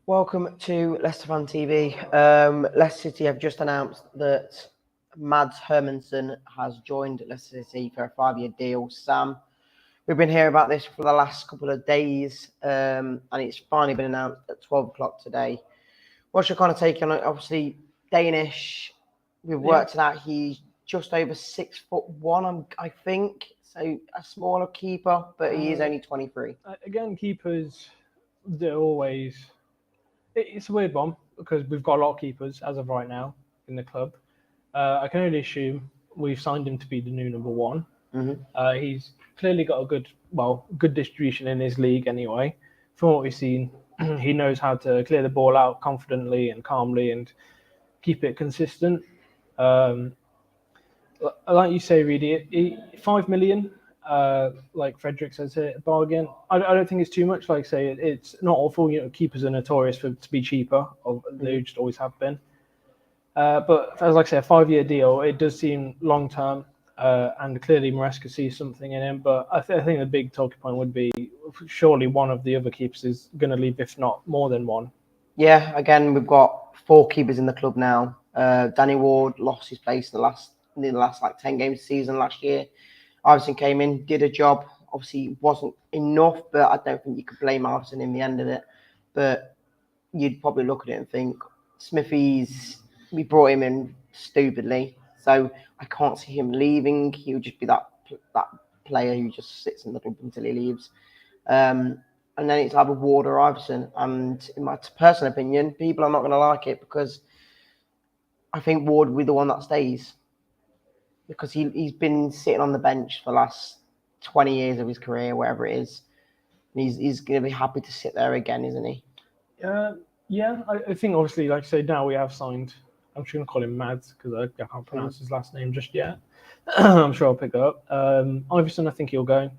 Welcome to Leicester Fan TV. Leicester City have just announced that Mads Hermansen has joined Leicester City for a 5-year deal. Sam, we've been hearing about this for the last couple of days, and it's finally been announced at 12 o'clock today. What's your kind of take on it? Obviously, Danish, we've worked it out. He's just over 6'1", I think. So a smaller keeper, but he is only 23. Again, keepers, they're always... It's a weird one because we've got a lot of keepers as of right now in the club. I can only assume we've signed him to be the new number one. Mm-hmm. He's clearly got a good distribution in his league anyway. From what we've seen, he knows how to clear the ball out confidently and calmly and keep it consistent. Like you say, Reedy, 5 million. Like Frederick says here, bargain. I don't think it's too much. Like I say, it's not awful. You know, keepers are notorious to be cheaper. They just always have been. But as like I say, a 5-year deal, it does seem long term. And clearly Maresca sees something in him. But I think the big talking point would be surely one of the other keepers is going to leave, if not more than one. Yeah, again, we've got 4 keepers in the club now. Danny Ward lost his place in the last like 10 games season last year. Iverson came in, did a job. Obviously, it wasn't enough, but I don't think you could blame Iverson in the end of it. But you'd probably look at it and think, we brought him in stupidly, so I can't see him leaving. He would just be that player who just sits in the club until he leaves. And then it's either Ward or Iverson. And in my personal opinion, people are not going to like it because I think Ward will be the one that stays. Because he's been sitting on the bench for the last 20 years of his career, whatever it is. And he's going to be happy to sit there again, isn't he? Yeah, I think obviously, like I say, now we have signed, I'm just going to call him Mads because I can't pronounce his last name just yet. I'm sure I'll pick it up. Iverson, I think he'll go.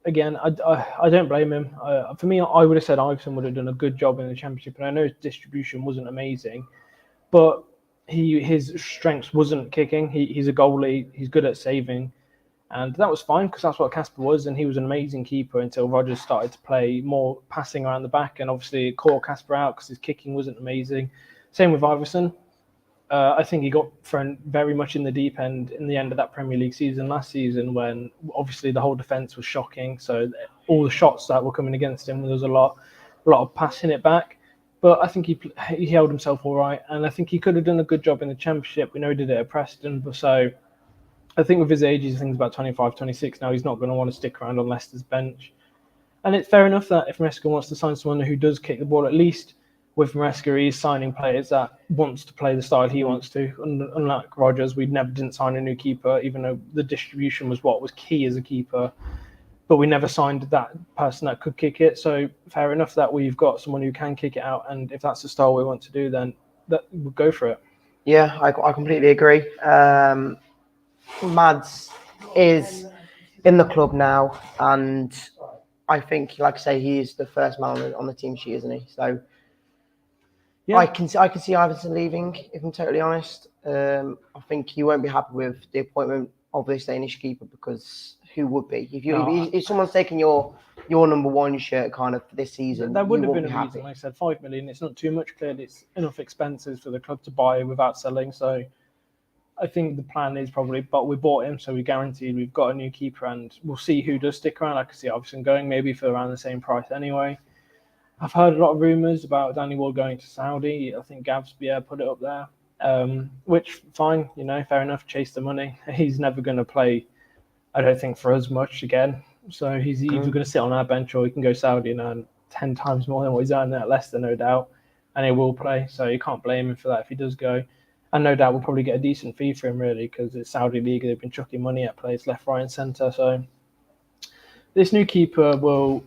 Again, I don't blame him. For me, I would have said Iverson would have done a good job in the Championship, and I know his distribution wasn't amazing, but his strengths wasn't kicking. He's a goalie. He's good at saving, and that was fine because that's what Casper was, and he was an amazing keeper until Rodgers started to play more passing around the back, and obviously it caught Casper out because his kicking wasn't amazing. Same with Iverson. I think he got thrown very much in the deep end in the end of that Premier League season last season when obviously the whole defence was shocking. So all the shots that were coming against him, there was a lot of passing it back. But I think he held himself all right, and I think he could have done a good job in the Championship. We know he did it at Preston, but so I think with his age, I think he's about 25, 26 now, he's not going to want to stick around on Leicester's bench. And it's fair enough that if Maresca wants to sign someone who does kick the ball, at least with Maresca, he's signing players that wants to play the style he wants to. Unlike Rodgers, we didn't sign a new keeper, even though the distribution was what was key as a keeper. But we never signed that person that could kick it. So fair enough that we've got someone who can kick it out. And if that's the style we want to do, then we'll go for it. Yeah, I completely agree. Mads is in the club now. And I think, like I say, he is the first man on the team sheet, isn't he? So yeah. I can see Iverson leaving, if I'm totally honest. I think he won't be happy with the appointment of this Danish keeper because who would be? If someone's taking your number one shirt kind of for this season, that wouldn't have been a reason. Like I said, 5 million. It's not too much. Clearly, it's enough expenses for the club to buy without selling. So I think the plan is probably, but we bought him, so we guaranteed we've got a new keeper, and we'll see who does stick around. I can see Iverson going maybe for around the same price anyway. I've heard a lot of rumours about Danny Ward going to Saudi. I think Gav's put it up there, which fine, fair enough. Chase the money. He's never going to play, I don't think, for us much again. So he's either going to sit on our bench or he can go Saudi and earn 10 times more than what he's earning at Leicester, no doubt. And he will play, so you can't blame him for that if he does go. And no doubt we'll probably get a decent fee for him, really, because it's Saudi League. They've been chucking money at players left, right, and centre. So this new keeper will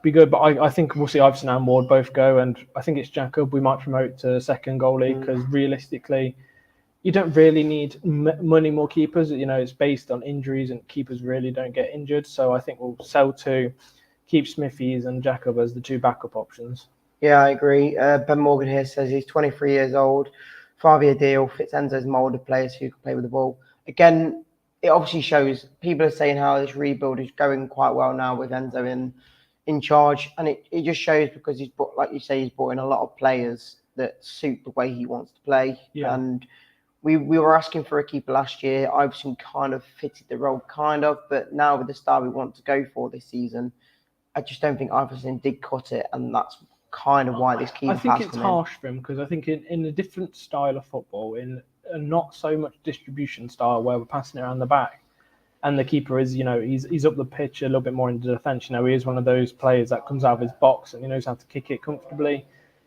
be good, but I think we'll see Iverson and Ward both go, and I think it's Jacob we might promote to second goalie because realistically, you don't really need many more keepers. It's based on injuries, and keepers really don't get injured. So I think we'll sell to keep Smithies and Jacob as the 2 backup options. Yeah, I agree. Ben Morgan here says he's 23 years old, 5-year deal, fits Enzo's mould of players who can play with the ball. Again, it obviously shows people are saying how this rebuild is going quite well now with Enzo in in charge, and it just shows because he's brought, like you say, he's brought in a lot of players that suit the way he wants to play. Yeah. And we were asking for a keeper last year. Iverson kind of fitted the role, but now with the style we want to go for this season, I just don't think Iverson did cut it, and that's kind of why this keeper I think has it's come harsh for him because I think in a different style of football, in a not so much distribution style where we're passing it around the back, and the keeper is, he's up the pitch a little bit more into defence. He is one of those players that comes out of his box and he knows how to kick it comfortably.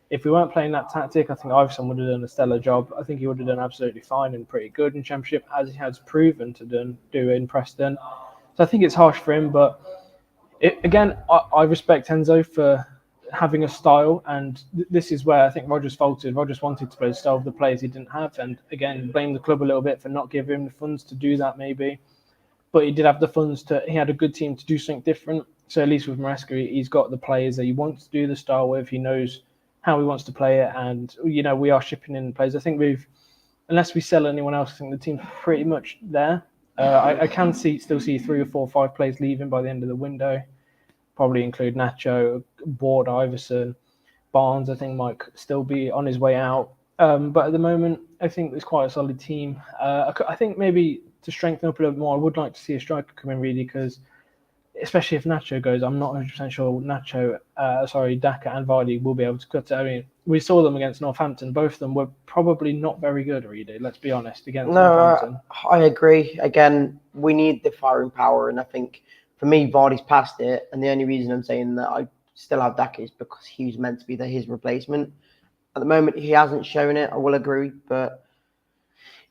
If we weren't playing that tactic, I think Iverson would have done a stellar job. I think he would have done absolutely fine and pretty good in Championship, as he has proven to do in Preston. So I think it's harsh for him, but I respect Enzo for having a style, and this is where I think Rodgers faltered. Rodgers wanted to play the style of the players he didn't have, and again, blame the club a little bit for not giving him the funds to do that maybe. But he did have the funds he had a good team to do something different. So at least with Maresca, he's got the players that he wants to do the style with. He knows how he wants to play it, and we are shipping in players. I think unless we sell anyone else, I think the team's pretty much there. I can still see 3 or 4 or 5 players leaving by the end of the window. Probably include Nacho, Ward, Iverson, Barnes. I think might still be on his way out. But at the moment, I think it's quite a solid team. I think maybe to strengthen up a little bit more, I would like to see a striker come in, really, because especially if Nacho goes, I'm not 100% sure Daka and Vardy will be able to cut it. I mean, we saw them against Northampton. Both of them were probably not very good, Reedy. Let's be honest, against Northampton. I agree. Again, we need the firing power, and I think for me, Vardy's past it. And the only reason I'm saying that I still have Daka is because he was meant to be his replacement. At the moment, he hasn't shown it. I will agree, but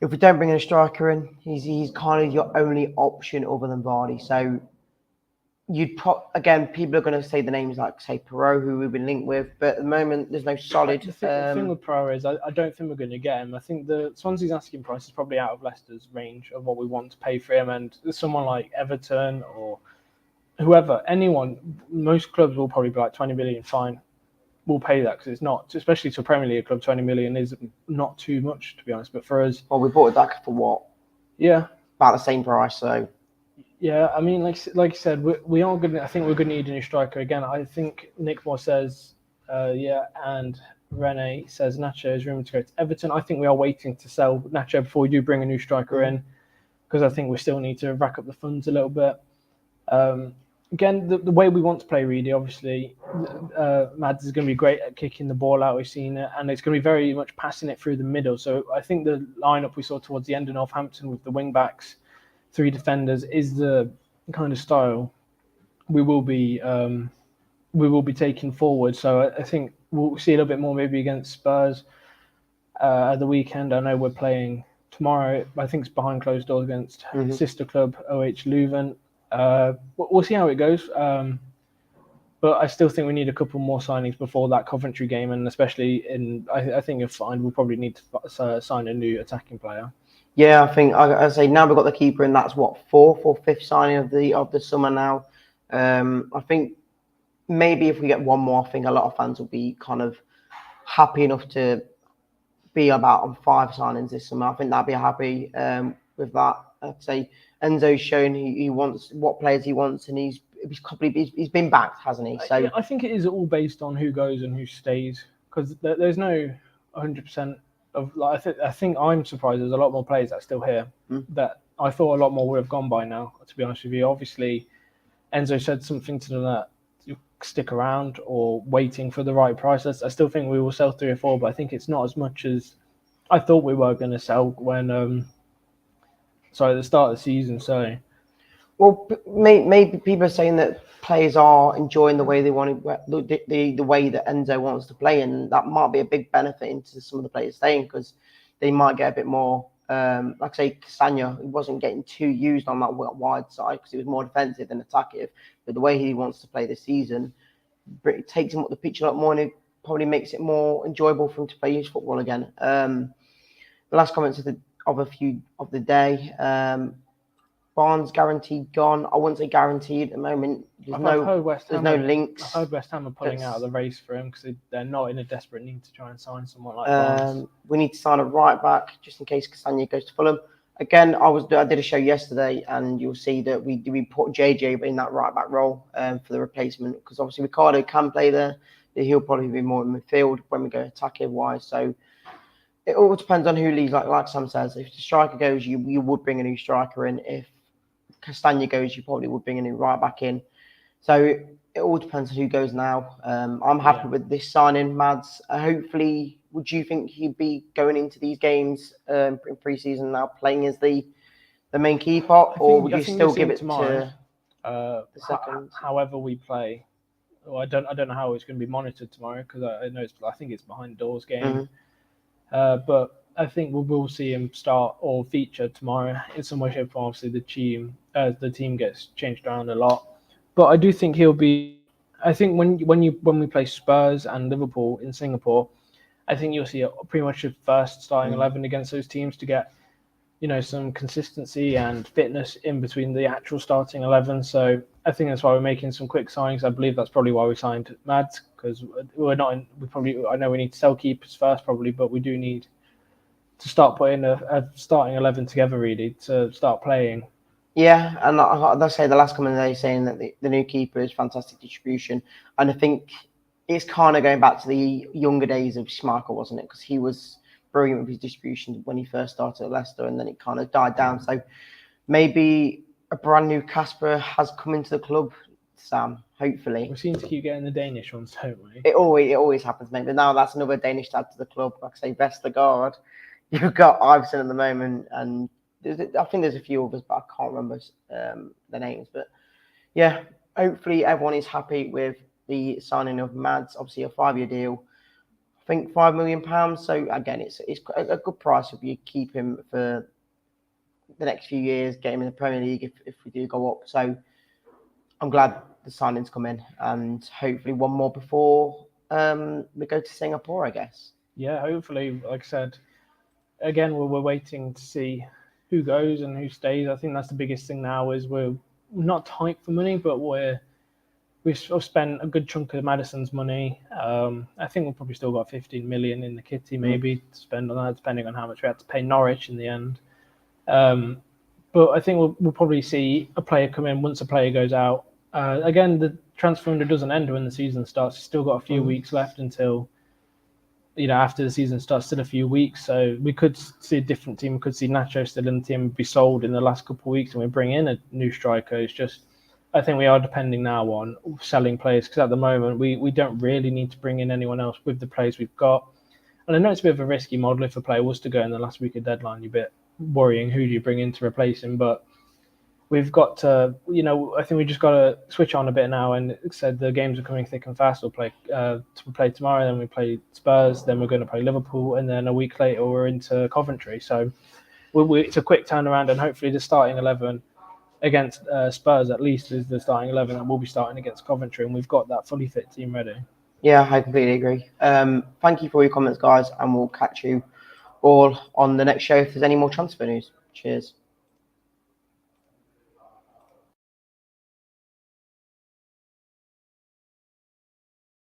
if we don't bring in a striker in, he's kind of your only option other than Vardy. So people are going to say the names like, say, Perot, who we've been linked with, but at the moment, there's no solid. The thing with Perot is I don't think we're going to get him. I think the Swansea's asking price is probably out of Leicester's range of what we want to pay for him, and someone like Everton or whoever, anyone, most clubs will probably be like 20 million, fine. We'll pay that because it's not, especially to a Premier League club, 20 million is not too much, to be honest. But for us, well, we bought Daka for what? Yeah, about the same price. So yeah, I mean, like you said, we are going. I think we're going to need a new striker again. I think Nick Moore says, and Rene says Nacho is rumored to go to Everton. I think we are waiting to sell Nacho before we do bring a new striker in, because I think we still need to rack up the funds a little bit. Again, the way we want to play, Reedy, obviously, Mads is going to be great at kicking the ball out. We've seen it, and it's going to be very much passing it through the middle. So I think the lineup we saw towards the end of Northampton with the wing backs, 3 defenders, is the kind of style we will be taking forward. So I think we'll see a little bit more maybe against Spurs at the weekend. I know we're playing tomorrow. I think it's behind closed doors against sister club OH Leuven. We'll see how it goes. But I still think we need a couple more signings before that Coventry game, and especially I think you'll find we'll probably need to sign a new attacking player. Yeah, I think I say now we've got the keeper, and that's what 4th or 5th signing of the summer now. I think maybe if we get one more, I think a lot of fans will be kind of happy enough to be about on 5 signings this summer. I think they'll be happy with that. I'd say Enzo's shown he wants what players he wants, and he's been backed, hasn't he? So I think it is all based on who goes and who stays, because there's no 100% of like. I think I'm surprised there's a lot more players that are still here that I thought a lot more would have gone by now. To be honest with you, obviously Enzo said something to them that you stick around or waiting for the right price. I still think we will sell 3 or 4, but I think it's not as much as I thought we were going to sell when at the start of the season. So, well, maybe people are saying that players are enjoying the way they want to, the way that Enzo wants to play, and that might be a big benefit into some of the players staying, because they might get a bit more. Like say Castagna, he wasn't getting too used on that wide side because he was more defensive than attacking. But the way he wants to play this season, it takes him up the pitch a lot more, and it probably makes it more enjoyable for him to play his football again. The last comments of a few of the day. Barnes guaranteed gone. I wouldn't say guaranteed at the moment. There's no links. I've heard West Ham are pulling out of the race for him because they're not in a desperate need to try and sign someone like Barnes. We need to sign a right back just in case Castagna goes to Fulham. again, I did a show yesterday, and you'll see that we put JJ in that right back role for the replacement, because obviously Ricardo can play there. He'll probably be more in midfield when we go attacking wise. So it all depends on who leaves. Like Sam says, if the striker goes, you would bring a new striker in. If Castagna goes, you probably would bring a new right back in. So it all depends on who goes now. I'm happy with this signing, Mads. Hopefully, would you think he'd be going into these games in pre-season now, playing as the main keeper, or would you still give it tomorrow, to the second? However we play. Well, I don't know how it's going to be monitored tomorrow, because I think it's behind doors game. But I think we'll see him start or feature tomorrow in some way, shape, or form. Obviously, the team gets changed around a lot, but I do think he'll be. I think when we play Spurs and Liverpool in Singapore, I think you'll see pretty much a first starting 11 against those teams to get some consistency and fitness in between the actual starting 11. So I think that's why we're making some quick signings. I believe that's probably why we signed Mads, because we're not in. I know we need to sell keepers first, probably, but we do need to start putting a starting 11 together, really, to start playing. Yeah, and I'll say the last comment they saying that the new keeper is fantastic distribution, and I think it's kind of going back to the younger days of Schmeichel, wasn't it? Because he was brilliant with his distribution when he first started at Leicester, and then it kind of died down. So maybe a brand new Casper has come into the club, Sam. Hopefully, we seem to keep getting the Danish ones, don't we? It always happens, mate. But now that's another Danish to add to the club. Like I say, Vestergaard. You've got Iverson at the moment, and I think there's a few others, but I can't remember the names. But yeah, hopefully everyone is happy with the signing of Mads. Obviously, a 5-year deal. I think £5 million. So again, it's a good price if you keep him for the next few years, get him in the Premier League if we do go up. So I'm glad the signings come in, and hopefully one more before we go to Singapore, I guess. Yeah, hopefully, like I said, again, we're waiting to see who goes and who stays. I think that's the biggest thing now, is we're not tight for money, but we've spent a good chunk of Maddison's money. I think we've probably still got 15 million in the kitty, maybe, to spend on that, depending on how much we had to pay Norwich in the end. But I think we'll probably see a player come in once a player goes out. Again, the transfer window doesn't end when the season starts. You've still got a few weeks left until, after the season starts, still a few weeks. So we could see a different team. We could see Nacho still in the team, be sold in the last couple of weeks, and we bring in a new striker. It's just, I think we are depending now on selling players, because at the moment we don't really need to bring in anyone else with the players we've got. And I know it's a bit of a risky model if a player was to go in the last week of deadline. You're a bit worrying who do you bring in to replace him, but we've got to, I think we just got to switch on a bit now. And it said the games are coming thick and fast. We'll play tomorrow, then we play Spurs, then we're going to play Liverpool, and then a week later we're into Coventry. So it's a quick turnaround, and hopefully the starting 11 against Spurs at least is the starting 11 that we'll be starting against Coventry, and we've got that fully fit team ready. Yeah, I completely agree. Thank you for your comments, guys, and we'll catch you all on the next show if there's any more transfer news. Cheers.